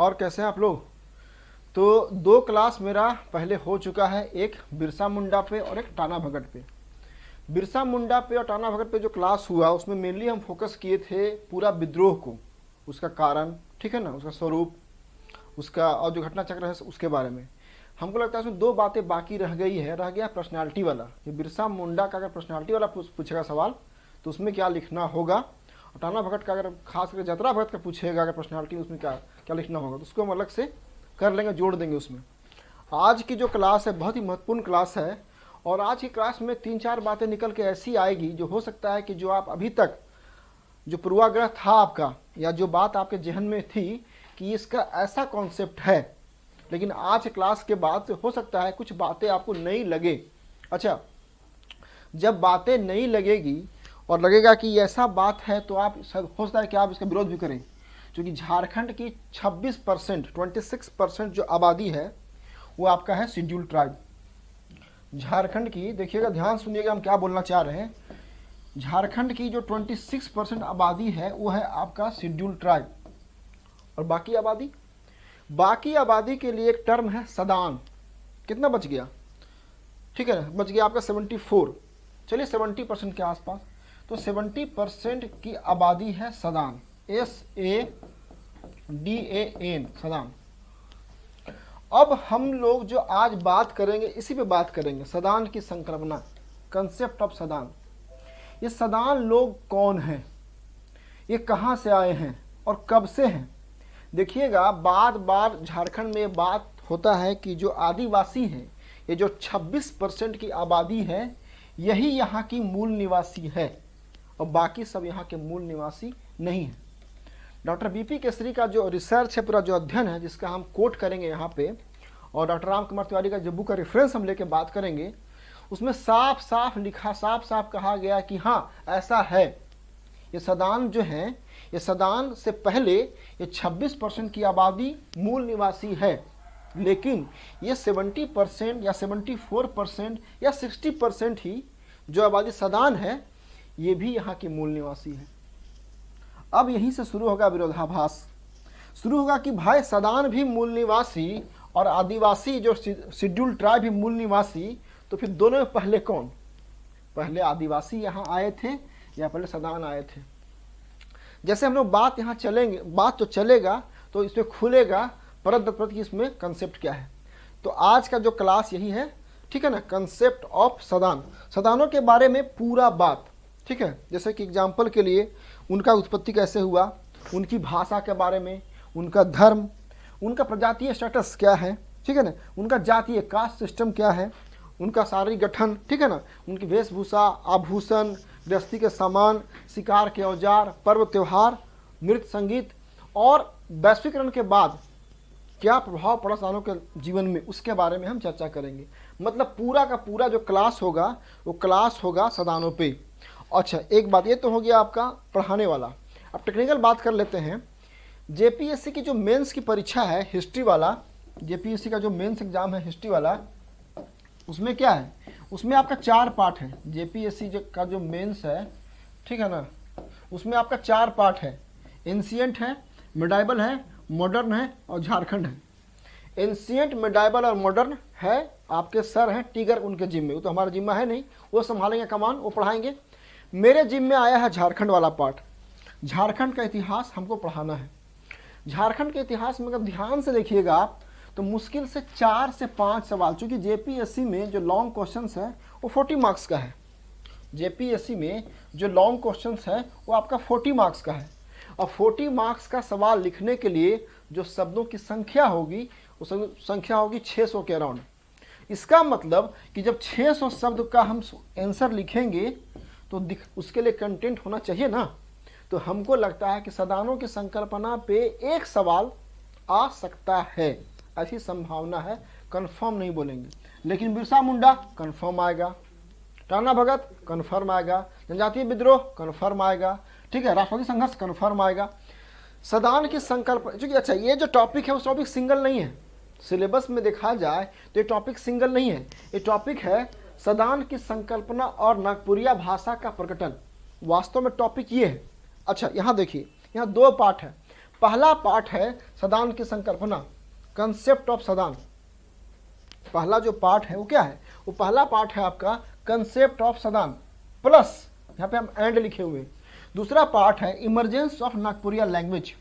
और कैसे हैं आप लोग। तो दो क्लास मेरा पहले हो चुका है, एक बिरसा मुंडा पे और एक टाना भगत पे। बिरसा मुंडा पे और टाना भगत पे जो क्लास हुआ उसमें मेनली हम फोकस किए थे पूरा विद्रोह को, उसका कारण, ठीक है ना, उसका स्वरूप, उसका और जो घटना चक्र है उसके बारे में। हमको लगता है उसमें दो बातें बाकी रह गई है, रह गया पर्सनालिटी वाला कि बिरसा मुंडा का अगर पर्सनालिटी वाला पूछेगा सवाल तो उसमें क्या लिखना होगा, और टाना भगत का अगर खास करके जतरा भगत का पूछेगा अगर पर्सनालिटी उसमें क्या क्या लिखना होगा तो उसको हम अलग से कर लेंगे, जोड़ देंगे उसमें। आज की जो क्लास है बहुत ही महत्वपूर्ण क्लास है, और आज की क्लास में 3-4 बातें निकल के ऐसी आएगी जो हो सकता है कि जो आप अभी तक जो पूर्वाग्रह था आपका या जो बात आपके जहन में थी कि इसका ऐसा कॉन्सेप्ट है, लेकिन आज क्लास के बाद से हो सकता है कुछ बातें आपको नहीं लगे। अच्छा, जब बातें नहीं लगेगी और लगेगा कि ऐसा बात है तो आप हो सकता है कि आप इसका विरोध भी करें, क्योंकि झारखंड की 26% जो आबादी है वो आपका है शेड्यूल ट्राइब। झारखंड की, देखिएगा ध्यान सुनिएगा हम क्या बोलना चाह रहे हैं। झारखंड की जो 26% आबादी है वो है आपका शेड्यूल ट्राइब, और बाकी आबादी के लिए एक टर्म है सदान। कितना बच गया, ठीक है ना, बच गया आपका 74, चलिए 70% के आसपास। तो 70% की आबादी है सदान, SADAN, सदान। अब हम लोग जो आज बात करेंगे इसी पे बात करेंगे, सदान की संकल्पना, कंसेप्ट ऑफ सदान। ये सदान लोग कौन हैं, ये कहाँ से आए हैं और कब से हैं। देखिएगा बार बार झारखंड में बात होता है कि जो आदिवासी हैं, ये जो 26% की आबादी है यही यहाँ की मूल निवासी है और बाकी सब यहाँ के मूल निवासी नहीं है। डॉक्टर बीपी केसरी का जो रिसर्च है, पूरा जो अध्ययन है जिसका हम कोट करेंगे यहाँ पे, और डॉक्टर राम कुमार तिवारी का जो बुक का रेफरेंस हम लेके बात करेंगे, उसमें साफ साफ लिखा, साफ साफ कहा गया कि हाँ ऐसा है। ये सदान जो हैं, ये सदान से पहले ये 26% की आबादी मूल निवासी है, लेकिन ये 70% या 74% या 60% ही जो आबादी सदान है ये भी यहाँ की मूल निवासी है। अब यहीं से शुरू होगा विरोधाभास, शुरू होगा कि भाई सदान भी मूल निवासी और आदिवासी जो शेड्यूल ट्राइब भी मूल निवासी, तो फिर दोनों में पहले कौन, पहले आदिवासी यहाँ आए थे या पहले सदान आए थे। जैसे हम लोग बात यहाँ चलेंगे, बात तो चलेगा तो इसमें खुलेगा परत दर परत की इसमें कंसेप्ट क्या है। तो आज का जो क्लास यही है, ठीक है ना, कंसेप्ट ऑफ सदान, सदानों के बारे में पूरा बात, ठीक है। जैसे कि एग्जाम्पल के लिए उनका उत्पत्ति कैसे हुआ, उनकी भाषा के बारे में, उनका धर्म, उनका प्रजातीय स्टेटस क्या है, ठीक है ना, उनका जातीय कास्ट सिस्टम क्या है, उनका शारीरिक गठन, ठीक है ना, उनकी वेशभूषा, आभूषण, गृहस्थी के सामान, शिकार के औजार, पर्व त्योहार, नृत्य संगीत, और वैश्वीकरण के बाद क्या प्रभाव पड़ा सदानों के जीवन में, उसके बारे में हम चर्चा करेंगे। मतलब पूरा का पूरा जो क्लास होगा वो क्लास होगा सदानों पे। अच्छा, एक बात ये तो हो गया आपका पढ़ाने वाला। अब टेक्निकल बात कर लेते हैं। जेपीएससी की जो मेंस की परीक्षा है हिस्ट्री वाला, जेपीएससी का जो मेंस एग्जाम है हिस्ट्री वाला, उसमें क्या है, उसमें आपका 4 पार्ट है। जेपीएससी का जो मेंस है, ठीक है ना, उसमें आपका 4 पार्ट है। एंशिएंट है, मिडाइवल है, मॉडर्न है और झारखंड है। एंशिएंट, मिडाइवल और मॉडर्न है आपके सर हैं टिगर, उनके जिम्मे, वो तो हमारा जिम्मा है नहीं, वो संभालेंगे कमान, वो पढ़ाएंगे। मेरे जिम्मे आया है झारखंड वाला पार्ट। झारखंड का इतिहास हमको पढ़ाना है। झारखंड के इतिहास में अगर ध्यान से देखिएगा आप तो मुश्किल से 4 से 5 सवाल, चूंकि जेपीएससी में जो लॉन्ग क्वेश्चंस है वो 40 मार्क्स का है। जेपीएससी में जो लॉन्ग क्वेश्चंस है वो आपका 40 मार्क्स का है, और 40 मार्क्स का सवाल लिखने के लिए जो शब्दों की संख्या होगी वो संख्या होगी 600 के अराउंड। इसका मतलब कि जब 600 शब्द का हम आंसर लिखेंगे तो उसके लिए कंटेंट होना चाहिए ना। तो हमको लगता है कि सदानों की संकल्पना पे एक सवाल आ सकता है, ऐसी संभावना है, कंफर्म नहीं बोलेंगे। लेकिन बिरसा मुंडा कंफर्म आएगा, टाना भगत कंफर्म आएगा, जनजातीय विद्रोह कंफर्म आएगा, ठीक है, राष्ट्रवादी संघर्ष कंफर्म आएगा। सदान की संकल्प, क्योंकि अच्छा ये जो टॉपिक है उस टॉपिक सिंगल नहीं है, सिलेबस में देखा जाए तो ये टॉपिक सिंगल नहीं है, ये टॉपिक है सदान की संकल्पना और नागपुरिया भाषा का प्रकटन। वास्तव में टॉपिक ये है। अच्छा यहाँ देखिए, यहाँ 2 पार्ट है। पहला पार्ट है सदान की संकल्पना, कंसेप्ट ऑफ सदान। पहला जो पार्ट है वो क्या है, वो पहला पार्ट है आपका कंसेप्ट ऑफ सदान, प्लस यहाँ पे हम एंड लिखे हुए। दूसरा पार्ट है emergence of Nagpuria language.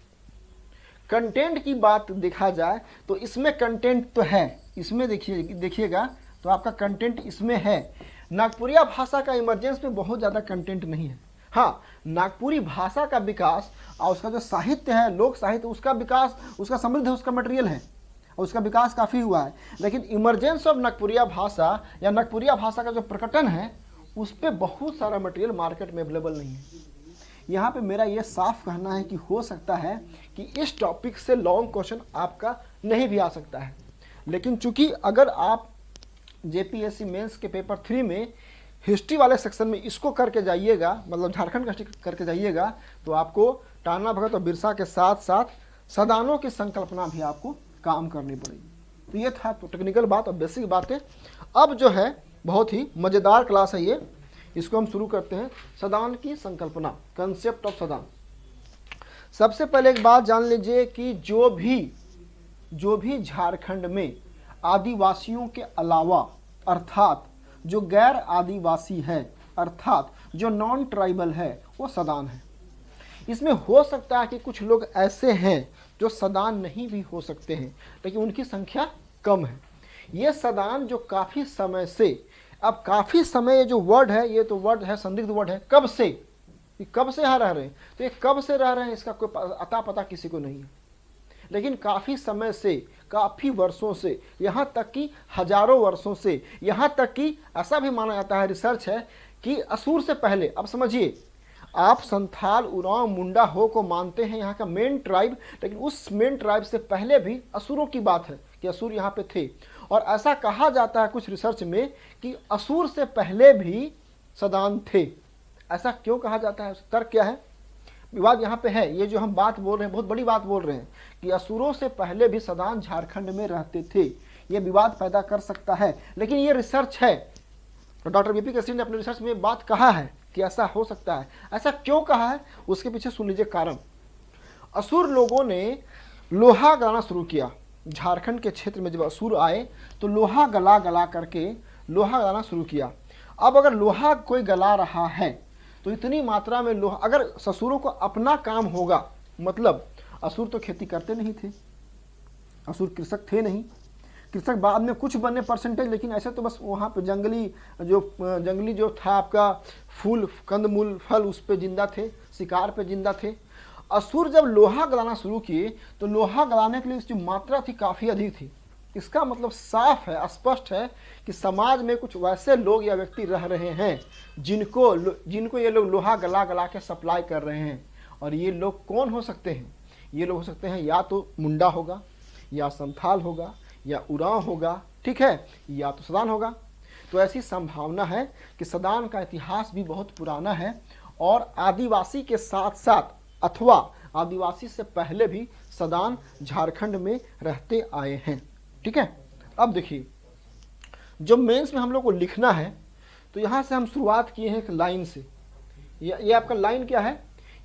Content की बात देखा जाए तो इसमें कंटेंट तो है, इसमें देखिएगा तो आपका कंटेंट इसमें है। नागपुरिया भाषा का इमरजेंस में बहुत ज़्यादा कंटेंट नहीं है। हाँ, नागपुरी भाषा का विकास और उसका जो साहित्य है, लोक साहित्य, उसका विकास, उसका समृद्ध है, उसका मटेरियल है और उसका विकास काफ़ी हुआ है। लेकिन इमरजेंस ऑफ नागपुरिया भाषा या नागपुरिया भाषा का जो प्रकटन है उस पर बहुत सारा मटेरियल मार्केट में अवेलेबल नहीं है। यहाँ पे मेरा ये साफ कहना है कि हो सकता है कि इस टॉपिक से लॉन्ग क्वेश्चन आपका नहीं भी आ सकता है, लेकिन चूंकि अगर आप जेपीएससी मेंस के पेपर 3 में हिस्ट्री वाले सेक्शन में इसको करके जाइएगा, मतलब झारखंड का हिस्ट्री करके जाइएगा, तो आपको टाना भगत और बिरसा के साथ साथ सदानों की संकल्पना भी आपको काम करनी पड़ेगी। तो ये था तो टेक्निकल बात और बेसिक बातें। अब जो है बहुत ही मज़ेदार क्लास है ये, इसको हम शुरू करते हैं। सदान की संकल्पना, कंसेप्ट ऑफ सदान। सबसे पहले एक बात जान लीजिए कि जो भी झारखंड में आदिवासियों के अलावा, अर्थात जो गैर आदिवासी है, अर्थात जो नॉन ट्राइबल है, वो सदान है। इसमें हो सकता है कि कुछ लोग ऐसे हैं जो सदान नहीं भी हो सकते हैं, लेकिन उनकी संख्या कम है। ये सदान जो काफ़ी समय से, अब काफ़ी समय ये जो वर्ड है, ये तो वर्ड है, संदिग्ध वर्ड है, कब से, ये कब से यहाँ रह रहे हैं, तो ये कब से रह रहे हैं इसका कोई अता पता किसी को नहीं है। लेकिन काफ़ी समय से, काफ़ी वर्षों से, यहाँ तक कि हजारों वर्षों से, यहाँ तक कि ऐसा भी माना जाता है, रिसर्च है कि असुर से पहले, अब समझिए आप संथाल, उरांव, मुंडा हो को मानते हैं यहाँ का मेन ट्राइब, लेकिन उस मेन ट्राइब से पहले भी असुरों की बात है कि असुर यहाँ पे थे। और ऐसा कहा जाता है कुछ रिसर्च में कि असुर से पहले भी सदान थे। ऐसा क्यों कहा जाता है, तर्क क्या है, विवाद यहाँ पे है। ये जो हम बात बोल रहे हैं, बहुत बड़ी बात बोल रहे हैं कि असुरों से पहले भी सदान झारखंड में रहते थे, ये विवाद पैदा कर सकता है, लेकिन ये रिसर्च है। तो डॉक्टर बीपी केसरी ने अपने रिसर्च में बात कहा है कि ऐसा हो सकता है। ऐसा क्यों कहा है, उसके पीछे सुन लीजिए कारण। असुर लोगों ने लोहा गलाना शुरू किया। झारखंड के क्षेत्र में जब असुर आए तो लोहा गला करके लोहा गलाना शुरू किया। अब अगर लोहा कोई गला रहा है तो इतनी मात्रा में लोहा, अगर असुरों को अपना काम होगा, मतलब असुर तो खेती करते नहीं थे, असुर कृषक थे नहीं, कृषक बाद में कुछ बने परसेंटेज, लेकिन ऐसे तो बस वहाँ पे जंगली जो था आपका फूल, कंदमूल, फल, उस पे जिंदा थे, शिकार पे जिंदा थे। असुर जब लोहा गलाना शुरू किए तो लोहा गलाने के लिए जो मात्रा थी काफ़ी अधिक थी। इसका मतलब साफ है, स्पष्ट है कि समाज में कुछ वैसे लोग या व्यक्ति रह रहे हैं जिनको ये लोग लोहा गला के सप्लाई कर रहे हैं। और ये लोग कौन हो सकते हैं, ये लोग हो सकते हैं या तो मुंडा होगा, या संथाल होगा, या उरांव होगा, ठीक है, या तो सदान होगा। तो ऐसी संभावना है कि सदान का इतिहास भी बहुत पुराना है और आदिवासी के साथ साथ अथवा आदिवासी से पहले भी सदान झारखंड में रहते आए हैं, ठीक है। अब देखिए, जो मेंस में हम लोग को लिखना है तो यहाँ से हम शुरुआत किए हैं एक लाइन से। ये आपका लाइन क्या है,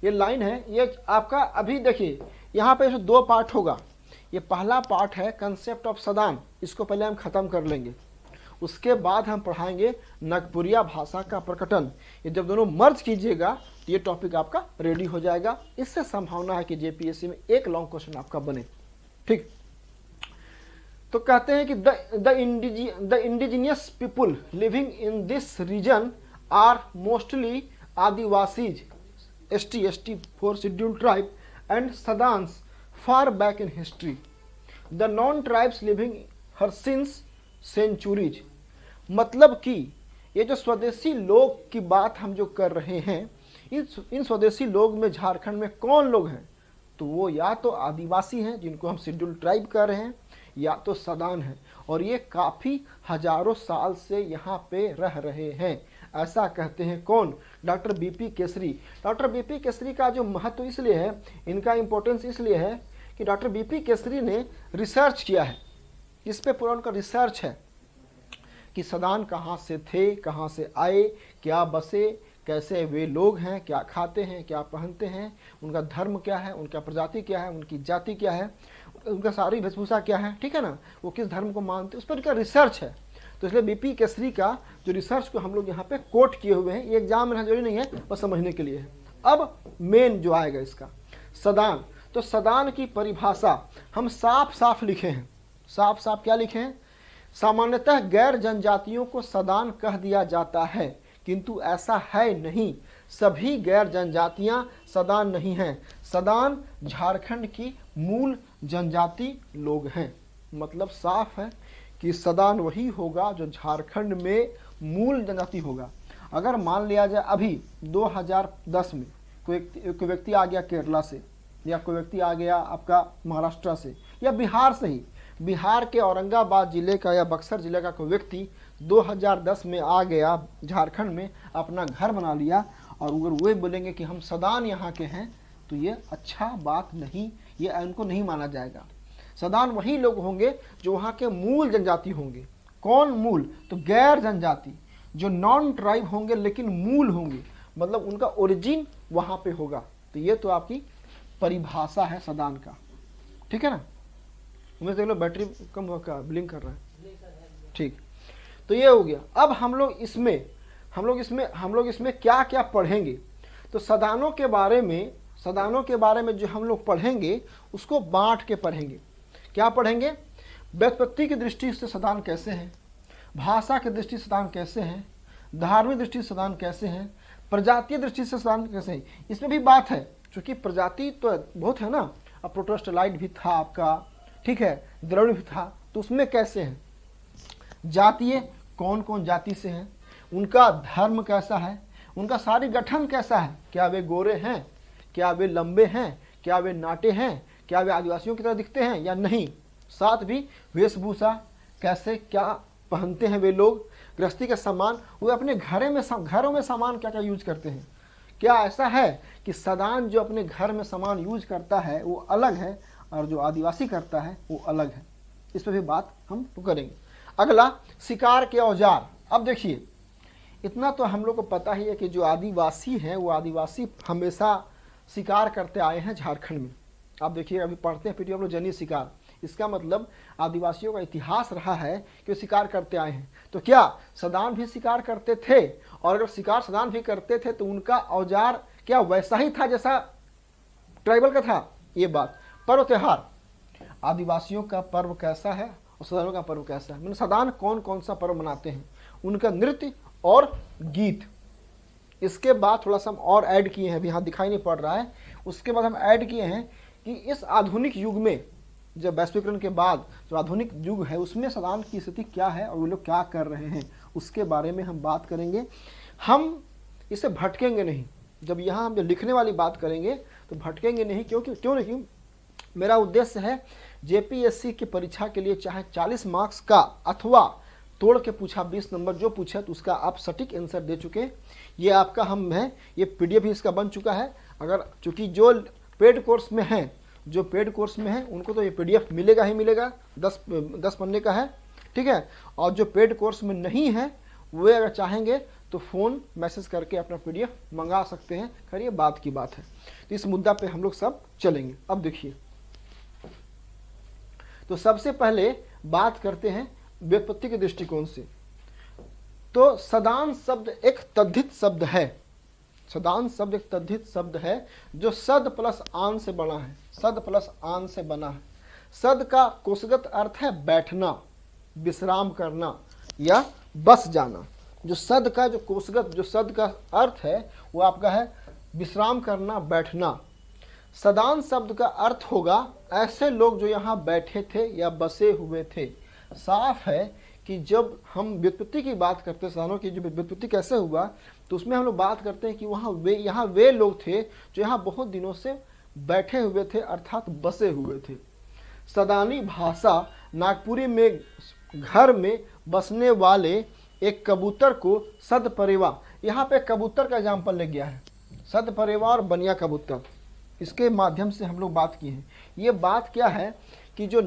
ये लाइन है, ये आपका अभी देखिए यहाँ पे जो 2 पार्ट होगा। ये पहला पार्ट है कंसेप्ट ऑफ सदान, इसको पहले हम ख़त्म कर लेंगे। उसके बाद हम पढ़ाएंगे नागपुरिया भाषा का प्रकटन। ये जब दोनों मर्ज कीजिएगा तो ये टॉपिक आपका रेडी हो जाएगा। इससे संभावना है कि जेपीएससी में एक लॉन्ग क्वेश्चन आपका बने, ठीक। तो कहते हैं कि the indigenous people living in this region are mostly adivasis, ST for scheduled tribe and Sadans far back in history. The non-tribes living here since centuries. मतलब कि ये जो स्वदेशी लोग की बात हम जो कर रहे हैं, इन स्वदेशी लोग में झारखंड में कौन लोग हैं, तो वो या तो आदिवासी हैं जिनको हम शेड्यूल ट्राइब कर रहे हैं, या तो सदान हैं, और ये काफ़ी हजारों साल से यहाँ पे रह रहे हैं। ऐसा कहते हैं कौन, doctor BP Kesari. Doctor BP Kesari का जो महत्व इसलिए है, इनका इम्पोर्टेंस इसलिए है कि डॉक्टर बीपी केसरी ने रिसर्च किया है, इस पे पूरा उनका रिसर्च है कि सदान कहाँ से थे, कहाँ से आए, क्या बसे, कैसे वे लोग हैं, क्या खाते हैं, क्या पहनते हैं, उनका धर्म क्या है, उनका प्रजाति क्या है, उनकी जाति क्या है, उनका सारी वेशभूषा क्या है, ठीक है ना, वो किस धर्म को मानते हैं, उस पर इनका रिसर्च है। तो इसलिए बीपी केसरी का जो रिसर्च को हम लोग यहाँ पे कोट किए हुए हैं, ये एग्जाम में जरूरी नहीं है, बस समझने के लिए है। अब मेन जो आएगा इसका सदान, तो सदान की परिभाषा हम साफ साफ लिखे हैं। साफ साफ क्या लिखे हैं? सामान्यतः गैर जनजातियों को सदान कह दिया जाता है, किंतु ऐसा है नहीं। सभी गैर जनजातियां सदान नहीं हैं। सदान झारखंड की मूल जनजाति लोग हैं। मतलब साफ है कि सदान वही होगा जो झारखंड में मूल जनजाति होगा। अगर मान लिया जाए अभी 2010 में कोई व्यक्ति आ गया केरला से, या कोई व्यक्ति आ गया आपका महाराष्ट्र से या बिहार से ही, बिहार के औरंगाबाद जिले का या बक्सर जिले का कोई व्यक्ति 2010 में आ गया झारखंड में, अपना घर बना लिया, और अगर वे बोलेंगे कि हम सदान यहाँ के हैं, तो ये अच्छा बात नहीं, ये उनको नहीं माना जाएगा। सदान वही लोग होंगे जो वहाँ के मूल जनजाति होंगे। कौन मूल? तो गैर जनजाति, जो नॉन ट्राइब होंगे लेकिन मूल होंगे, मतलब उनका ओरिजिन वहाँ पे होगा। तो ये तो आपकी परिभाषा है सदान का, ठीक है ना। उमेश देख लो बैटरी कम होगा, ब्लिंक कर रहा है, ठीक। तो ये हो गया। अब हम लोग इसमें क्या क्या पढ़ेंगे? तो सदानों के बारे में जो हम लोग पढ़ेंगे उसको बांट के पढ़ेंगे। क्या पढ़ेंगे? व्युत्पत्ति की दृष्टि से सदान कैसे हैं, भाषा की दृष्टि से सदान कैसे हैं, धार्मिक दृष्टि से सदान कैसे हैं, प्रजातीय दृष्टि से सदान कैसे हैं। इसमें भी बात है, क्योंकि प्रजाति तो बहुत है ना। अब प्रोटेस्टेलाइट भी था आपका, ठीक है, द्रविड़ भी था, तो उसमें कैसे हैं। जातीय, कौन कौन जाति से हैं, उनका धर्म कैसा है, उनका सारी गठन कैसा है, क्या वे गोरे हैं, क्या वे लंबे हैं, क्या वे नाटे हैं, क्या वे आदिवासियों की तरह दिखते हैं या नहीं। साथ भी वेशभूषा, कैसे क्या पहनते हैं वे लोग, गृहस्थी के सामान, वे अपने घरों में सामान क्या क्या यूज करते हैं। क्या ऐसा है कि सदान जो अपने घर में सामान यूज करता है वो अलग है, और जो आदिवासी करता है वो अलग है। इस पर भी बात हम करेंगे। अगला, शिकार के औजार। अब देखिए, इतना तो हम लोग को पता ही है कि जो आदिवासी हैं वो आदिवासी हमेशा शिकार करते आए हैं झारखंड में। आप देखिए, अभी पढ़ते हैं पीटीएम लोग जनीय शिकार, इसका मतलब आदिवासियों का इतिहास रहा है कि वो शिकार करते आए हैं। तो क्या सदान भी शिकार करते थे? और अगर शिकार सदान भी करते थे तो उनका औजार क्या वैसा ही था जैसा ट्राइबल का था? ये बात। पर्व त्योहार, आदिवासियों का पर्व कैसा है और सदानों का पर्व कैसा है, मतलब सदान कौन कौन सा पर्व मनाते हैं, उनका नृत्य और गीत। इसके बाद थोड़ा सा हम और ऐड किए हैं, अभी यहाँ दिखाई नहीं पड़ रहा है। उसके बाद हम ऐड किए हैं कि इस आधुनिक युग में, जब वैश्वीकरण के बाद जो आधुनिक युग है उसमें सदान की स्थिति क्या है और वो लोग क्या कर रहे हैं, उसके बारे में हम बात करेंगे। हम इसे भटकेंगे नहीं। जब यहाँ हम लिखने वाली बात करेंगे तो भटकेंगे नहीं। क्यों नहीं? मेरा उद्देश्य है जेपीएससी की परीक्षा के लिए चाहे 40 मार्क्स का अथवा तोड़ के पूछा 20 नंबर जो पूछा तो उसका आप सटीक आंसर दे चुके। ये आपका हम है, ये पीडीएफ भी इसका बन चुका है। अगर चूँकि जो पेड कोर्स में है उनको तो ये पीडीएफ मिलेगा ही मिलेगा, 10 पन्ने का है, ठीक है। और जो पेड कोर्स में नहीं है वे अगर चाहेंगे तो फ़ोन मैसेज करके अपना पीडीएफ मंगा सकते हैं। खैर ये बात की बात है, तो इस मुद्दा पे हम लोग सब चलेंगे। अब देखिए, तो सबसे पहले बात करते हैं व्युत्पत्ति के दृष्टिकोण से। तो सदान शब्द एक तद्धित शब्द है। सदान शब्द एक तद्धित शब्द है जो सद प्लस आन से बना है। सद प्लस आन से बना है। सद का कोशगत अर्थ है बैठना, विश्राम करना या बस जाना। जो सद का जो कोशगत जो सद का अर्थ है वो आपका है विश्राम करना, बैठना। सदान शब्द का अर्थ होगा ऐसे लोग जो यहाँ बैठे थे या बसे हुए थे। साफ है कि जब हम व्युत्पत्ति की बात करते हैं, सदानों की जो व्युत्पत्ति कैसे हुआ, तो उसमें हम लोग बात करते हैं कि यहाँ वे लोग थे जो यहाँ बहुत दिनों से बैठे हुए थे, अर्थात बसे हुए थे। सदानी भाषा नागपुरी में घर में बसने वाले एक कबूतर को सदपरेवा, यहाँ पे कबूतर का एग्जाम्पल ले गया है, सदपरेवा और बनिया कबूतर, इसके माध्यम से हम लोग बात की है। ये बात क्या है कि जो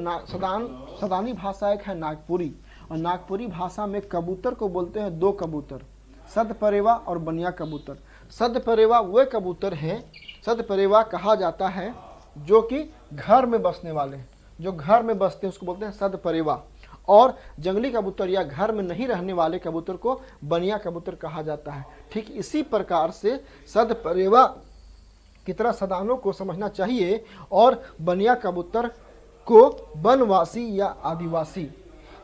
सदानी भाषा एक है नागपुरी, और नागपुरी भाषा में कबूतर को बोलते हैं 2 कबूतर, सदपरेवा और बनिया कबूतर। सदपरेवा वे कबूतर हैं, सदपरेवा कहा जाता है जो कि घर में बसने वाले हैं, जो घर में बसते हैं उसको बोलते हैं सदपरेवा। और जंगली कबूतर या घर में नहीं रहने वाले कबूतर को बनिया कबूतर कहा जाता है। ठीक इसी प्रकार से सदपरेवा की तरह सदानों को समझना चाहिए और बनिया कबूतर को वनवासी या आदिवासी,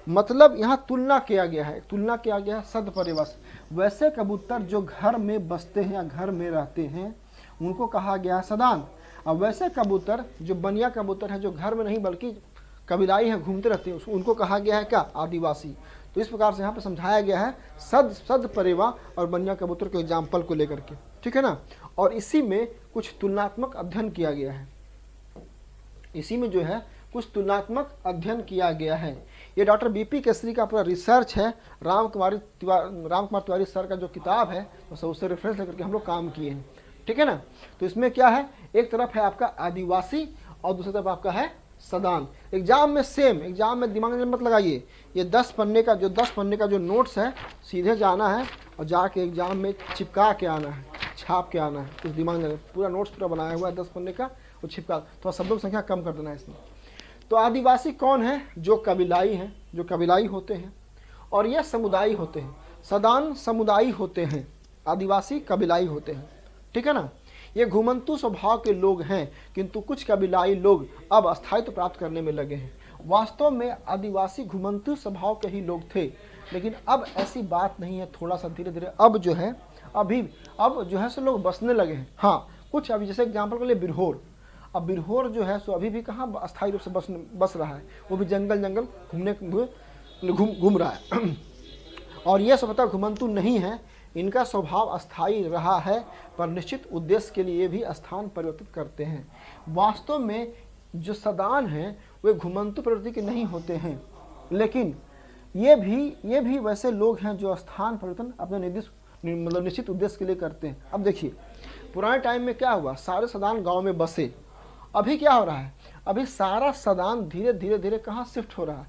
मतलब यहाँ तुलना किया गया है, तुलना किया गया है सदपरेवा से। वैसे कबूतर जो घर में बसते हैं या घर में रहते हैं उनको कहा गया है सदान। अब वैसे कबूतर जो बनिया कबूतर है, जो घर में नहीं बल्कि कबीलाई हैं, घूमते रहते हैं, उनको कहा गया है क्या, आदिवासी। तो इस प्रकार से यहाँ पर समझाया गया है सदपरेवा और बनिया कबूतर के एग्जाम्पल को लेकर के, ठीक है ना। और इसी में कुछ तुलनात्मक अध्ययन किया गया है, इसी में जो है कुछ तुलनात्मक अध्ययन किया गया है। ये डॉक्टर बीपी केसरी का पूरा रिसर्च है, राम कुमार तिवारी सर का जो किताब है तो उससे रेफरेंस लेकर के हम लोग काम किए हैं, ठीक है ना। तो इसमें क्या है, एक तरफ है आपका आदिवासी और दूसरी तरफ आपका है सदान। एग्जाम में सेम, एग्जाम में दिमाग में मत लगाइए, ये 10 पन्ने का जो नोट्स है सीधे जाना है और जाके एग्जाम में चिपका के आना है, छाप के आना है। कुछ दिमाग में पूरा नोट्स पूरा बनाया हुआ है 10 पन्ने का, वो चिपका, थोड़ा शब्दों की संख्या कम कर देना है इसमें। तो आदिवासी कौन है, जो कबीलाई हैं, जो कबीलाई होते हैं और ये समुदायी होते हैं। सदान समुदायी होते हैं, आदिवासी कबीलाई होते हैं, ठीक है ना। ये घुमंतु स्वभाव के लोग हैं, किंतु कुछ कबीलाई लोग अब अस्थायित्व प्राप्त करने में लगे हैं। वास्तव में आदिवासी घुमंतु स्वभाव के ही लोग थे, लेकिन अब ऐसी बात नहीं है। थोड़ा सा धीरे धीरे अब जो है अब जो है सो लोग बसने लगे हैं। हाँ, कुछ अभी जैसे एग्जाम्पल के लिए बिरहोर, अब बिरहोर जो है सो अभी भी कहाँ अस्थायी रूप से बस रहा है, वो भी जंगल घूम रहा है। और ये सब पता घुमंतु नहीं है, इनका स्वभाव अस्थायी रहा है, पर निश्चित उद्देश्य के लिए भी स्थान परिवर्तित करते हैं। वास्तव में जो सदान हैं वे घुमंतु प्रवृत्ति के नहीं होते हैं, लेकिन ये भी वैसे लोग हैं जो स्थान परिवर्तन अपने निश्चित उद्देश्य के लिए करते हैं। अब देखिए, पुराने टाइम में क्या हुआ, सारे सदान गांव में बसे। अभी क्या हो रहा है, अभी सारा सदान धीरे धीरे कहाँ शिफ्ट हो रहा है,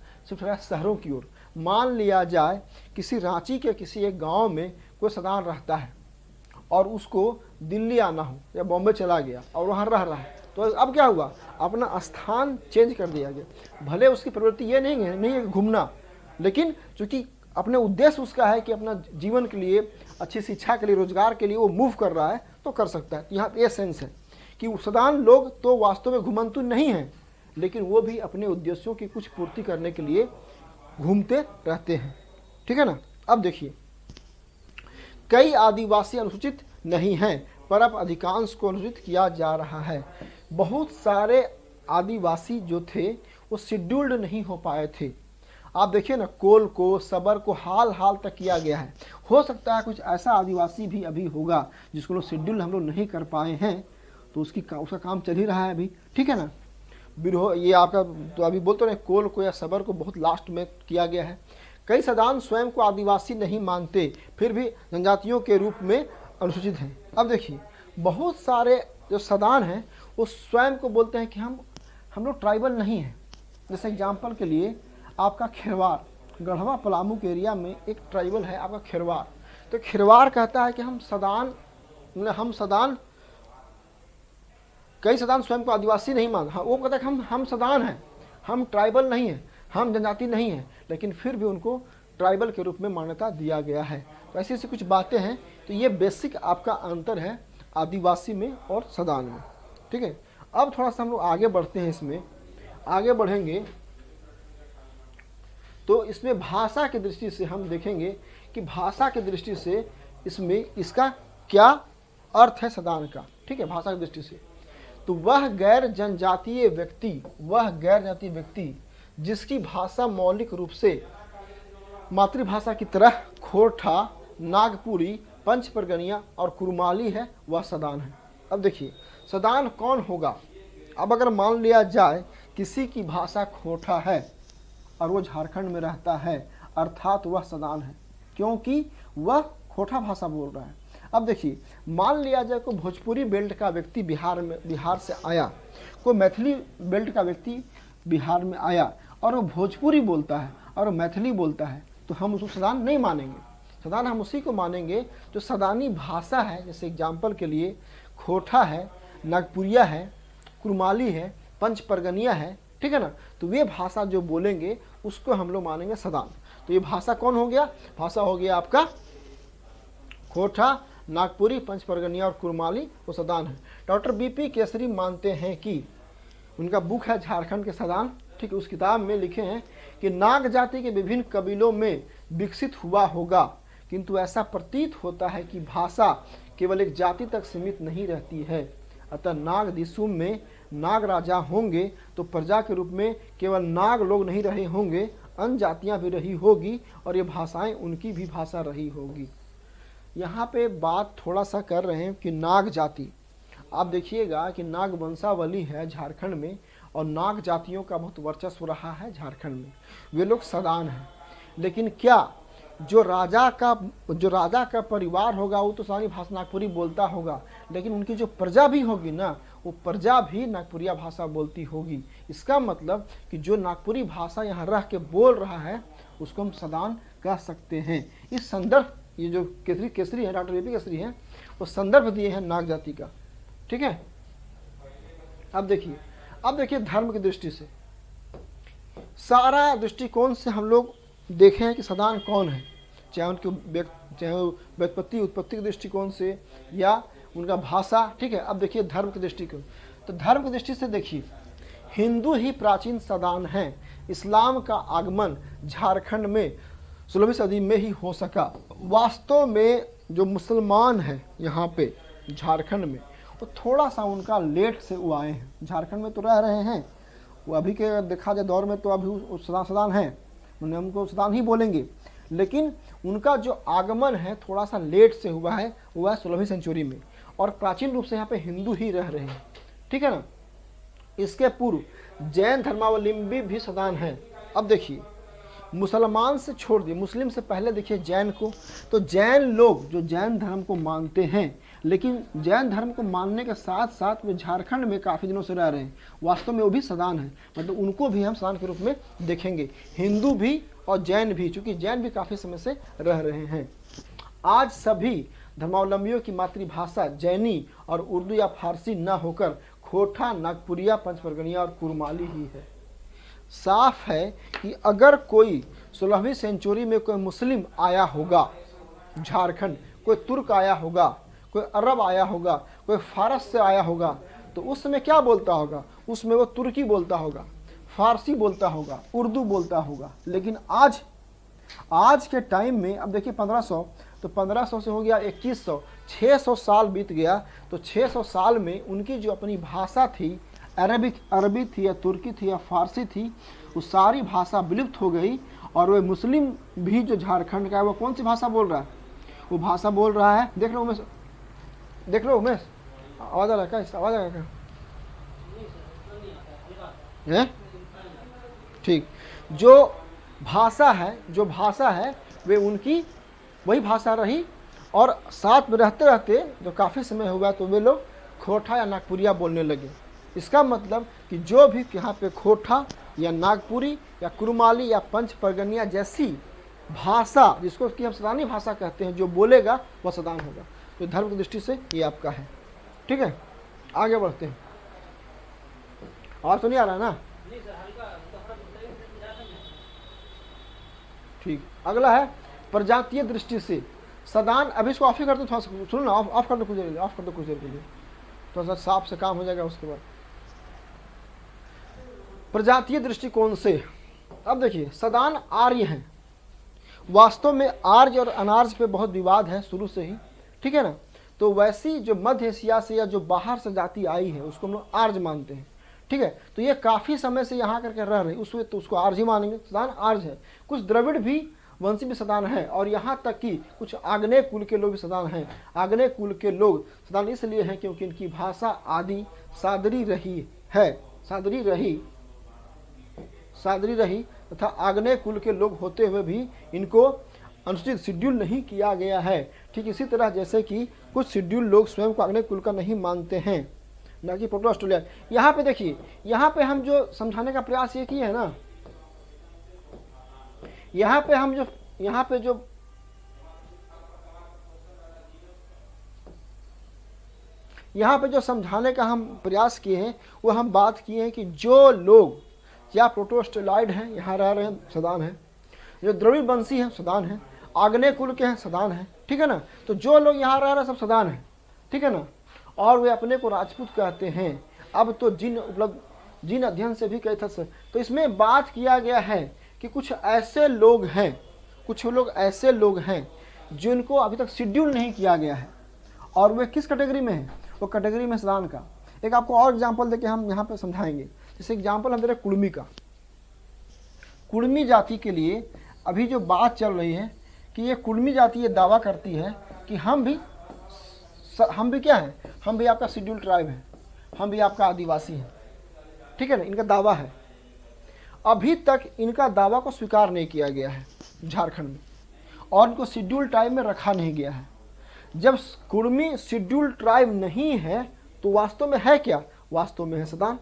शहरों की ओर। मान लिया जाए किसी रांची के किसी एक गांव में कोई सदान रहता है और उसको दिल्ली आना हो या बॉम्बे चला गया और वहाँ रह रहा है, तो अब क्या हुआ, अपना स्थान चेंज कर दिया गया। भले उसकी प्रवृत्ति ये नहीं है घूमना, लेकिन चूंकि अपने उद्देश्य उसका है कि अपना जीवन के लिए, अच्छी शिक्षा के लिए, रोजगार के लिए वो मूव कर रहा है तो कर सकता है। तो यहाँ ये सेंस है कि सदान लोग तो वास्तव में घुमंतु नहीं हैं, लेकिन वो भी अपने उद्देश्यों की कुछ पूर्ति करने के लिए घूमते रहते हैं, ठीक है ना। अब देखिए, कई आदिवासी अनुसूचित नहीं हैं, पर अब अधिकांश को अनुसूचित किया जा रहा है। बहुत सारे आदिवासी जो थे वो शेड्यूल्ड नहीं हो पाए थे। आप देखिए ना, कोल को, सबर को हाल तक किया गया है। हो सकता है कुछ ऐसा आदिवासी भी अभी होगा जिसको लोग शेड्यूल हम लोग नहीं कर पाए हैं, तो उसका काम चल ही रहा है अभी, ठीक है ना। बिरहो ये आपका तो अभी बोलते रहे, कोल को या सबर को बहुत लास्ट में किया गया है। कई सदान स्वयं को आदिवासी नहीं मानते, फिर भी जनजातियों के रूप में अनुसूचित हैं। अब देखिए, बहुत सारे जो सदान हैं वो स्वयं को बोलते हैं कि हम लोग ट्राइबल नहीं हैं। जैसे एग्जाम्पल के लिए आपका खिरवार, गढ़वा पलामू के एरिया में एक ट्राइबल है आपका खिरवार। तो खिरवार कहता है कि हम सदान कई सदान स्वयं को आदिवासी नहीं मान, हाँ, वो कहता है कि हम सदान हैं, हम ट्राइबल नहीं हैं, हम जनजाति नहीं हैं, लेकिन फिर भी उनको ट्राइबल के रूप में मान्यता दिया गया है। तो ऐसी ऐसी कुछ बातें हैं। तो ये बेसिक आपका अंतर है आदिवासी में और सदान में, ठीक है। अब थोड़ा सा हम लोग आगे बढ़ते हैं, इसमें आगे बढ़ेंगे तो इसमें भाषा की दृष्टि से हम देखेंगे कि भाषा की दृष्टि से इसमें इसका क्या अर्थ है सदान का, ठीक है। भाषा की दृष्टि से तो वह गैर जनजातीय व्यक्ति जिसकी भाषा मौलिक रूप से मातृभाषा की तरह खोरठा, नागपुरी, पंचपरगनिया और कुरुमाली है, वह सदान है। अब देखिए, सदान कौन होगा। अब अगर मान लिया जाए किसी की भाषा खोरठा है और वो झारखंड में रहता है, अर्थात वह सदान है, क्योंकि वह खोरठा भाषा बोल रहा है। अब देखिए, मान लिया जाए कोई भोजपुरी बेल्ट का व्यक्ति बिहार से आया, कोई मैथिली बेल्ट का व्यक्ति बिहार में आया और वो भोजपुरी बोलता है और मैथिली बोलता है, तो हम उसको सदान नहीं मानेंगे। सदान हम उसी को मानेंगे जो सदानी भाषा है। जैसे एग्जाम्पल के लिए खोटा है, नागपुरिया है, कुरमाली है, पंच परगनिया है, ठीक है ना। तो वे भाषा जो बोलेंगे उसको हम लोग मानेंगे सदान। तो ये भाषा कौन हो गया? भाषा हो गया आपका खोटा, नागपुरी, पंच परगनिया और कुरमाली, वो सदान है। डॉक्टर बीपी केसरी मानते हैं कि उनका बुक है झारखंड के सदान, ठीक है, उस किताब में लिखे हैं कि नाग जाति के विभिन्न कबीलों में विकसित हुआ होगा, किंतु ऐसा प्रतीत होता है कि भाषा केवल एक जाति तक सीमित नहीं रहती है। अतः नाग दिशुम में नाग राजा होंगे तो प्रजा के रूप में केवल नाग लोग नहीं रहे होंगे, अन्य जातियां भी रही होगी और ये भाषाएं उनकी भी भाषा रही होगी। यहाँ पे बात थोड़ा सा कर रहे हैं कि नाग जाति, आप देखिएगा कि नाग वंशावली है झारखंड में और नाग जातियों का बहुत वर्चस्व रहा है झारखंड में। वे लोग सदान हैं, लेकिन क्या जो राजा का परिवार होगा वो तो सारी भाषा नागपुरी बोलता होगा, लेकिन उनकी जो प्रजा भी होगी ना, वो प्रजा भी नागपुरिया भाषा बोलती होगी। इसका मतलब कि जो नागपुरी भाषा यहाँ रह के बोल रहा है उसको हम सदान कह सकते हैं। इस संदर्भ, ये जो केसरी है, डॉक्टर बीपी केसरी है, वो संदर्भ दिए हैं नाग जाति का, ठीक है। अब देखिए धर्म की दृष्टि से, सारा दृष्टिकोण से हम लोग देखें कि सदान कौन है, चाहे उनकी व्युत्पत्ति उत्पत्ति के दृष्टिकोण से या उनका भाषा, ठीक है। अब देखिए धर्म की दृष्टिकोण, तो धर्म की दृष्टि से देखिए हिंदू ही प्राचीन सदान है। इस्लाम का आगमन झारखंड में 16वीं सदी में ही हो सका। वास्तव में जो मुसलमान हैं यहाँ पे झारखंड में, वो थोड़ा सा उनका लेट से वो आए हैं। झारखंड में तो रह रहे हैं, वो अभी के देखा जाए दौर में तो अभी सदान है, उन्हें हमको सदान ही बोलेंगे, लेकिन उनका जो आगमन है थोड़ा सा लेट से हुआ है, वो है 16वीं सेंचुरी में, और प्राचीन रूप से यहाँ पे हिंदू ही रह रहे हैं, ठीक है ना। इसके पूर्व जैन धर्मावलंबी भी सदान है। अब देखिए मुसलमान से छोड़ दिए, मुस्लिम से पहले देखिए जैन को, तो जैन लोग जो जैन धर्म को मानते हैं, लेकिन जैन धर्म को मानने के साथ साथ वे झारखंड में काफ़ी दिनों से रह रहे हैं, वास्तव में वो भी सदान है, मतलब उनको भी हम सदान के रूप में देखेंगे, हिंदू भी और जैन भी, चूँकि जैन भी काफ़ी समय से रह रहे हैं। आज सभी धर्मावलंबियों की मातृभाषा जैनी और उर्दू या फारसी न होकर खोटा, नागपुरिया, पंच परगनिया और कुरमाली ही है। साफ है कि अगर कोई 16वीं सेंचुरी में कोई मुस्लिम आया होगा झारखंड, कोई तुर्क आया होगा, कोई अरब आया होगा, कोई फारस से आया होगा, तो उस समय क्या बोलता होगा? उसमें वो तुर्की बोलता होगा, फारसी बोलता होगा, उर्दू बोलता होगा। लेकिन आज के टाइम में अब देखिए 1500, तो 1500 से हो गया 2100, 600 साल बीत गया। तो 600 साल में उनकी जो अपनी भाषा थी, अरबी थी या तुर्की थी या फारसी थी, वो सारी भाषा विलुप्त हो गई। और वह मुस्लिम भी जो झारखंड का है वो कौन सी भाषा बोल रहा है? वो भाषा बोल रहा है, देख लो उमेश, आवाज़ आ रहा है क्या? आवाज़ आ रहा है? ठीक, जो भाषा है वे उनकी वही भाषा रही, और साथ में रहते रहते जो काफ़ी समय हुआ तो वे लोग खोटा या नागपुरिया बोलने लगे। इसका मतलब कि जो भी यहाँ पे खोटा या नागपुरी या कुरुमाली या पंच परगनिया जैसी भाषा, जिसको कि हम सदानी भाषा कहते हैं, जो बोलेगा वह सदान होगा। तो धर्म की दृष्टि से ये आपका है, ठीक है। आगे बढ़ते हैं, और तो नहीं आ रहा है ना? ठीक, अगला है प्रजातीय दृष्टि से सदान। अभी इसको ऑफ ही कर दो, थोड़ा सा सुनो ना, ऑफ कर दो कुछ देर के लिए, थोड़ा सा साफ से काम हो जाएगा उसके बाद। प्रजातीय दृष्टिकोण से अब देखिए सदान आर्य हैं। वास्तव में आर्य और अनार्य पे बहुत विवाद है शुरू से ही, ठीक है ना। तो वैसी जो मध्य एशिया से या जो बाहर से जाति आई है उसको हम लोग आर्य मानते हैं, ठीक है। तो ये काफ़ी समय से यहाँ करके रह रहे उसमें, तो उसको आर्य मानेंगे, सदान आर्य है। कुछ द्रविड़ भी वंशी भी सदान है, और यहाँ तक कि कुछ आग्नेय कुल के लोग भी सदान हैं। आग्नेय कुल के लोग सदान इसलिए हैं क्योंकि इनकी भाषा आदि सादरी रही तथा आग्नेय कुल के लोग होते हुए भी इनको अनुसूचित शेड्यूल नहीं किया गया है। ठीक इसी तरह जैसे कि कुछ शेड्यूल लोग स्वयं को आग्नेय कुल का नहीं मानते हैं, ना कि प्रोटो ऑस्ट्रेलिया। यहाँ पे देखिए, यहाँ पे हम जो समझाने का प्रयास ये किए है ना, यहाँ पे जो यहाँ पे जो समझाने का हम प्रयास किए हैं वो हम बात किए हैं कि जो लोग या प्रोटोस्टेलॉइड हैं यहाँ रह रहे हैं सदान है, जो द्रविड़ वंशी हैं सदान है, आग्नेय कुल के हैं सदान है, ठीक है ना। तो जो लोग यहाँ रह रहे हैं सब सदान है, ठीक है ना। और वे अपने को राजपूत कहते हैं। अब तो जिन उपलब्ध जिन अध्ययन से भी कहे थे, तो इसमें बात किया गया है कि कुछ ऐसे लोग हैं जिनको अभी तक शेड्यूल नहीं किया गया है, और वे किस कैटेगरी में हैं, वो कैटेगरी में सदान का। एक आपको और एग्जांपल देके हम यहाँ पे समझाएंगे। जैसे एग्जांपल हम दे रहे कुड़मी का। कुड़मी जाति के लिए अभी जो बात चल रही है कि ये कुड़मी जाति ये दावा करती है कि हम भी क्या है, हम भी आपका शेड्यूल ट्राइब है, हम भी आपका आदिवासी हैं, ठीक है ना। इनका दावा है। अभी तक इनका दावा को स्वीकार नहीं किया गया है झारखंड में, और इनको शेड्यूल ट्राइब में रखा नहीं गया है। जब कुड़मी शेड्यूल ट्राइब नहीं है तो वास्तव में है क्या, वास्तव में है सदान।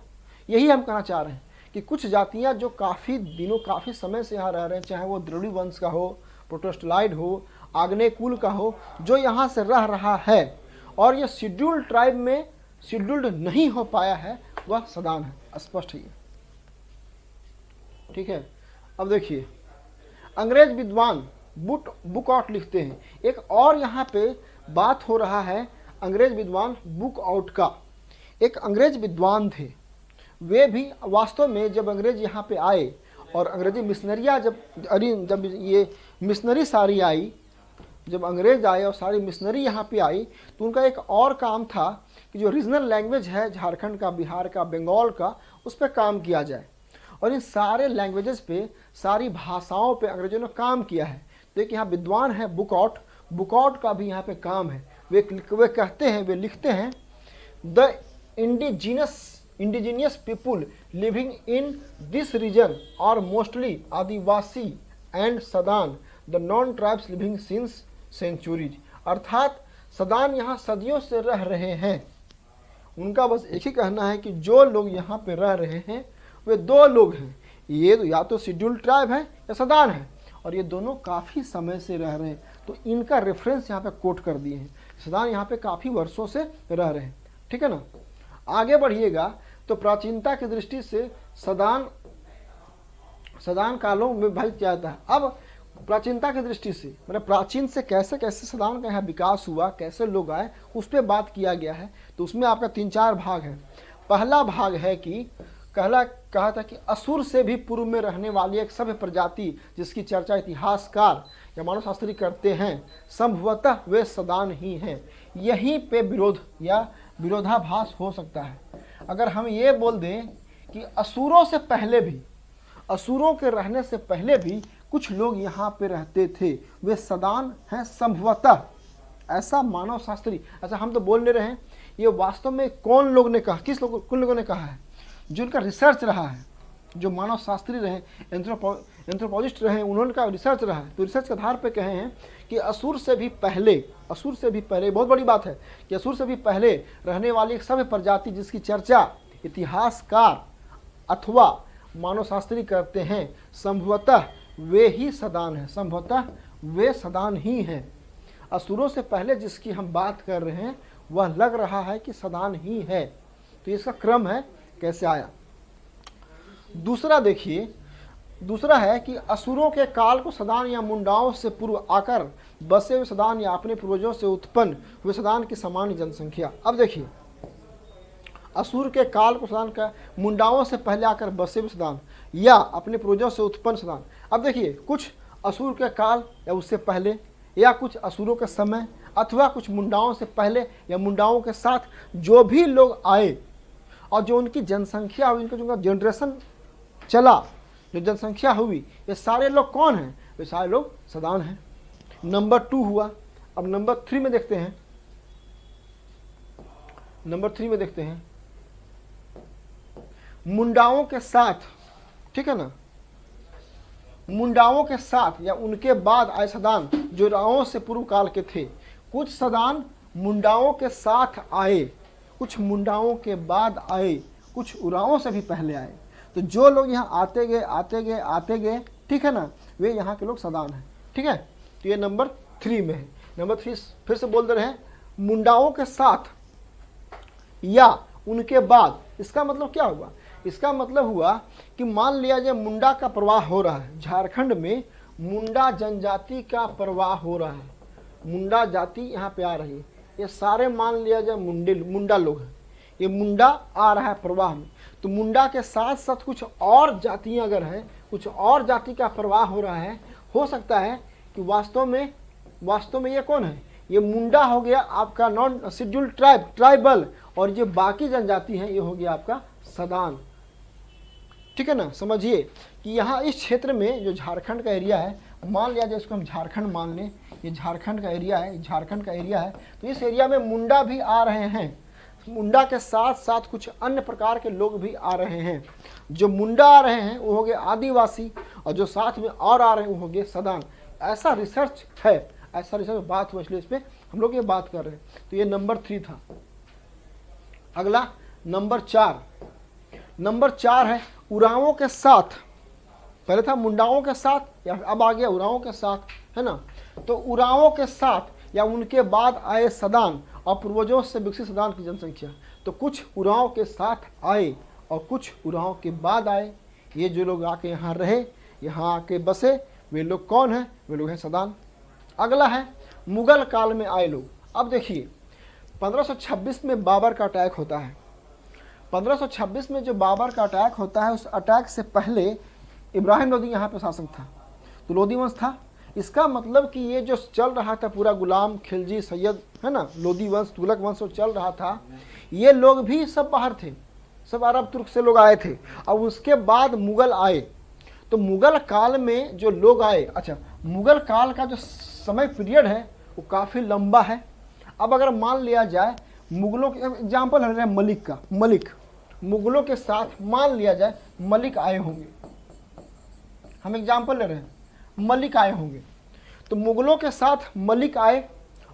यही हम कहना चाह रहे हैं कि कुछ जातियां जो काफ़ी समय से यहाँ रह रहे हैं, चाहे वो द्रविड़ वंश का हो, प्रोटोस्टेलॉइड हो, आग्नेय कुल का हो, जो यहाँ से रह रहा है और ये शेड्यूल ट्राइब में शेड्यूल्ड नहीं हो पाया है, वह सदान है। स्पष्ट है ये, ठीक है। अब देखिए अंग्रेज विद्वान बुक आउट लिखते हैं। एक और यहाँ पे बात हो रहा है अंग्रेज विद्वान बुक आउट का। एक अंग्रेज विद्वान थे, वे भी वास्तव में जब अंग्रेज यहाँ पे आए और अंग्रेजी मिशनरियाँ जब ये मिशनरी सारी आई, जब अंग्रेज आए और सारी मिशनरी यहाँ पे आई, तो उनका एक और काम था कि जो रीजनल लैंग्वेज है झारखंड का, बिहार का, बंगाल का, उस पर काम किया जाए। और इन सारे लैंग्वेजेस पे, सारी भाषाओं पे अंग्रेजों ने काम किया है। तो एक यहाँ विद्वान है बुक आउट का भी यहाँ पे काम है। वे कहते हैं, वे लिखते हैं, the indigenous people living in this region are mostly adivasi and Sadan, the non tribes living since centuries. अर्थात सदान यहाँ सदियों से रह रहे हैं। उनका बस एक ही कहना है कि जो लोग यहाँ पे रह रहे हैं वे दो लोग हैं, ये या तो शेड्यूल ट्राइब है या सदान है, और ये दोनों काफ़ी समय से रह रहे हैं। तो इनका रेफरेंस यहाँ पे कोट कर दिए हैं। सदान यहाँ पे काफ़ी वर्षों से रह रहे हैं, ठीक है ना। आगे बढ़िएगा तो प्राचीनता की दृष्टि से सदान कालों में भाई क्या आता है। अब प्राचीनता की दृष्टि से मतलब प्राचीन से कैसे कैसे सदान का यहाँ विकास हुआ, कैसे लोग आए, उस पर बात किया गया है। तो उसमें आपका 3-4 भाग है। पहला भाग है कि कहा था कि असुर से भी पूर्व में रहने वाली एक सभ्य प्रजाति जिसकी चर्चा इतिहासकार या मानव शास्त्री करते हैं, संभवतः वे सदान ही हैं। यहीं पे विरोध या विरोधाभास हो सकता है। अगर हम ये बोल दें कि असुरों के रहने से पहले भी कुछ लोग यहाँ पे रहते थे, वे सदान हैं संभवतः, ऐसा मानव शास्त्री, ऐसा हम तो बोल नहीं रहे हैं। ये वास्तव में कौन लोगों ने कहा है, जो उनका रिसर्च रहा है, जो मानव शास्त्री रहे, एंथ्रोपोलॉजिस्ट रहे, उन्होंने का रिसर्च रहा है। तो रिसर्च के आधार पे कहे हैं कि असुर से भी पहले, बहुत बड़ी बात है कि असुर से भी पहले रहने वाली एक सभ्य प्रजाति जिसकी चर्चा इतिहासकार अथवा मानव शास्त्री करते हैं, संभवतः वे ही सदान हैं, संभवतः वे सदान ही हैं। असुरों से पहले जिसकी हम बात कर रहे हैं वह लग रहा है कि सदान ही है। तो इसका क्रम है कैसे आया। दूसरा है कि असुरों के काल को सदान या मुंडाओं से पूर्व आकर बसे हुए सदान या अपने पूर्वजों से उत्पन्न हुए सदान की सामान्य जनसंख्या। अब देखिए असुर के काल को सदान का मुंडाओं से पहले आकर बसे हुए सदान या अपने पूर्वजों से उत्पन्न सदान। अब देखिए कुछ असुर के काल या उससे पहले, या कुछ असुरों के समय, अथवा कुछ मुंडाओं से पहले या मुंडाओं के साथ जो भी लोग आए और जो उनकी जनसंख्या हुई, उनका जो जनरेशन चला, जो जनसंख्या हुई, ये सारे लोग कौन हैं, ये सारे लोग सदान हैं। नंबर 2 हुआ। अब नंबर 3 में देखते हैं मुंडाओं के साथ, ठीक है ना, मुंडाओं के साथ या उनके बाद आए सदान जो रावों से पूर्व काल के थे। कुछ सदान मुंडाओं के साथ आए, कुछ मुंडाओं के बाद आए, कुछ उरावों से भी पहले आए। तो जो लोग यहाँ आते गए, ठीक है ना, वे यहाँ के लोग सदान हैं, ठीक है। तो ये नंबर 3 में है। नंबर 3 फिर से बोल दे रहे हैं, मुंडाओं के साथ या उनके बाद। इसका मतलब क्या हुआ? इसका मतलब हुआ कि मान लिया जाए मुंडा का प्रवाह हो रहा है, झारखंड में मुंडा जनजाति का प्रवाह हो रहा है, मुंडा जाति यहाँ पे आ रही है, ये सारे मान लिया जाए मुंडा लोग हैं, ये मुंडा आ रहा है प्रवाह में, तो मुंडा के साथ साथ कुछ और जातियाँ अगर हैं, कुछ और जाति का प्रवाह हो रहा है, हो सकता है कि वास्तव में ये कौन है? ये मुंडा हो गया आपका नॉन शेड्यूल्ड ट्राइबल, और जो बाकी जनजाति हैं ये हो गया आपका सदान। ठीक है ना? समझिए कि यहाँ इस क्षेत्र में जो झारखंड का एरिया है, मान लिया जाए इसको हम झारखंड मान लें, ये झारखंड का एरिया है, तो इस एरिया में मुंडा भी आ रहे हैं, मुंडा के साथ साथ कुछ अन्य प्रकार के लोग भी आ रहे हैं। जो मुंडा आ रहे हैं वो हो गए आदिवासी, और जो साथ में और आ रहे हैं वो हो गए सदान। ऐसा रिसर्च है, ऐसा रिसर्च बात हुआ, इसलिए इस पर हम लोग ये बात कर रहे हैं। तो ये नंबर 3 था। अगला नंबर 4 है उरांवों के साथ। पहले था मुंडाओं के साथ, या अब आ गया उरांवों के साथ, है ना? तो उरांवों के साथ या उनके बाद आए सदान, और पूर्वजों से विकसित सदान की जनसंख्या। तो कुछ उरांव के साथ आए और कुछ उरांव के बाद आए। ये जो लोग आके यहाँ रहे, यहाँ आके बसे, वे लोग कौन हैं? वे लोग हैं सदान। अगला है मुगल काल में आए लोग। अब देखिए 1526 में बाबर का अटैक होता है। 1526 में जो बाबर का अटैक होता है, उस अटैक से पहले इब्राहिम लोदी यहाँ पे शासक था, तो लोदी वंश था। इसका मतलब कि ये जो चल रहा था पूरा गुलाम खिलजी सैयद, है ना, लोदी वंश तुगलक वंश जो चल रहा था, ये लोग भी सब बाहर थे, सब अरब तुर्क से लोग आए थे। अब उसके बाद मुगल आए, तो मुगल काल में जो लोग आए, अच्छा मुगल काल का जो समय पीरियड है वो काफ़ी लंबा है। अब अगर मान लिया जाए मुगलों के एग्जाम्पल ले रहे हैं मलिक का, मलिक मुगलों के साथ मान लिया जाए मलिक आए होंगे, हम एग्जाम्पल ले रहे हैं मलिक आए होंगे, तो मुगलों के साथ मलिक आए,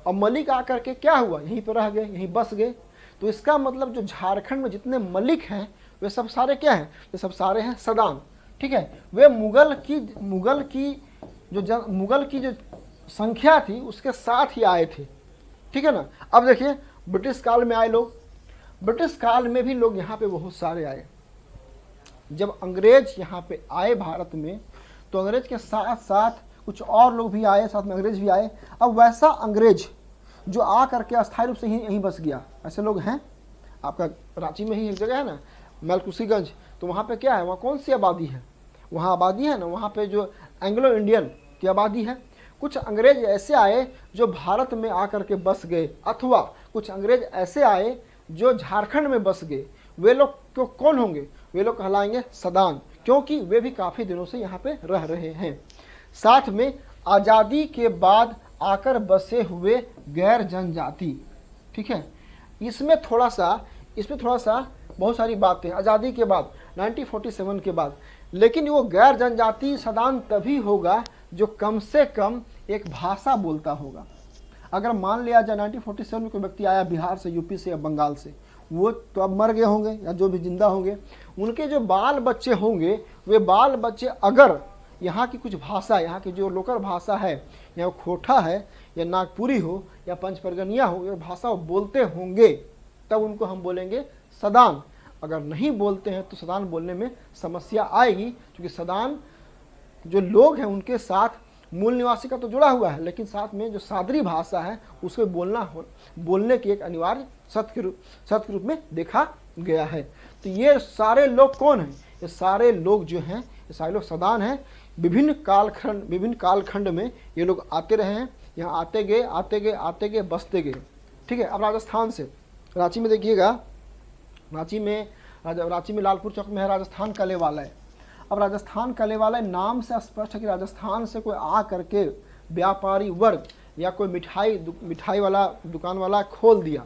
और मलिक आकर के क्या हुआ? यहीं पर रह गए, यहीं बस गए। तो इसका मतलब जो झारखंड में जितने मलिक हैं वे सब सारे क्या हैं? वे सब सारे हैं सदान। ठीक है, वे मुगल की जो संख्या थी उसके साथ ही आए थे। ठीक है ना? अब देखिए ब्रिटिश काल में आए लोग, ब्रिटिश काल में भी लोग यहाँ पे बहुत सारे आए। जब अंग्रेज यहाँ पे आए भारत में, तो अंग्रेज के साथ साथ कुछ और लोग भी आए, साथ में अंग्रेज भी आए। अब वैसा अंग्रेज जो आ करके अस्थायी रूप से यहीं बस गया, ऐसे लोग हैं। आपका रांची में ही एक जगह है ना मलकुसीगंज, तो वहाँ पे क्या है? वहाँ कौन सी आबादी है? वहाँ आबादी है ना, वहाँ पे जो एंग्लो इंडियन की आबादी है। कुछ अंग्रेज ऐसे आए जो भारत में आकर के बस गए, अथवा कुछ अंग्रेज ऐसे आए जो झारखंड में बस गए। वे लोग कौन होंगे? वे लोग कहलाएंगे सदान, क्योंकि वे भी काफ़ी दिनों से यहाँ पे रह रहे हैं। साथ में आज़ादी के बाद आकर बसे हुए गैर जनजाति। ठीक है, इसमें थोड़ा सा बहुत सारी बातें आज़ादी के बाद 1947 के बाद, लेकिन वो गैर जनजाति सदान तभी होगा जो कम से कम एक भाषा बोलता होगा। अगर मान लिया जाए 1947 में कोई व्यक्ति आया बिहार से, यूपी से या बंगाल से, वो तो अब मर गए होंगे या जो भी जिंदा होंगे, उनके जो बाल बच्चे होंगे, वे बाल बच्चे अगर यहाँ की कुछ भाषा, यहाँ की जो लोकल भाषा है, या वो खोटा है या नागपुरी हो या पंचपरगनिया हो, ये भाषा वो बोलते होंगे, तब उनको हम बोलेंगे सदान। अगर नहीं बोलते हैं तो सदान बोलने में समस्या आएगी, क्योंकि सदान जो लोग हैं उनके साथ मूल निवासी का तो जुड़ा हुआ है, लेकिन साथ में जो सादरी भाषा है उसको बोलने की एक अनिवार्य सत्य के रूप में देखा गया है। तो ये सारे लोग कौन हैं? ये सारे लोग जो हैं, ये सारे लोग सदान हैं। विभिन्न कालखंड में ये लोग आते रहे हैं, यहाँ आते गए बसते गए। ठीक है, अब राजस्थान से, रांची में देखिएगा, रांची में लालपुर चौक में है राजस्थान कलेवालय। अब राजस्थान कलेवालय नाम से स्पष्ट है कि राजस्थान से कोई आ करके व्यापारी वर्ग या कोई मिठाई वाला दुकान वाला खोल दिया,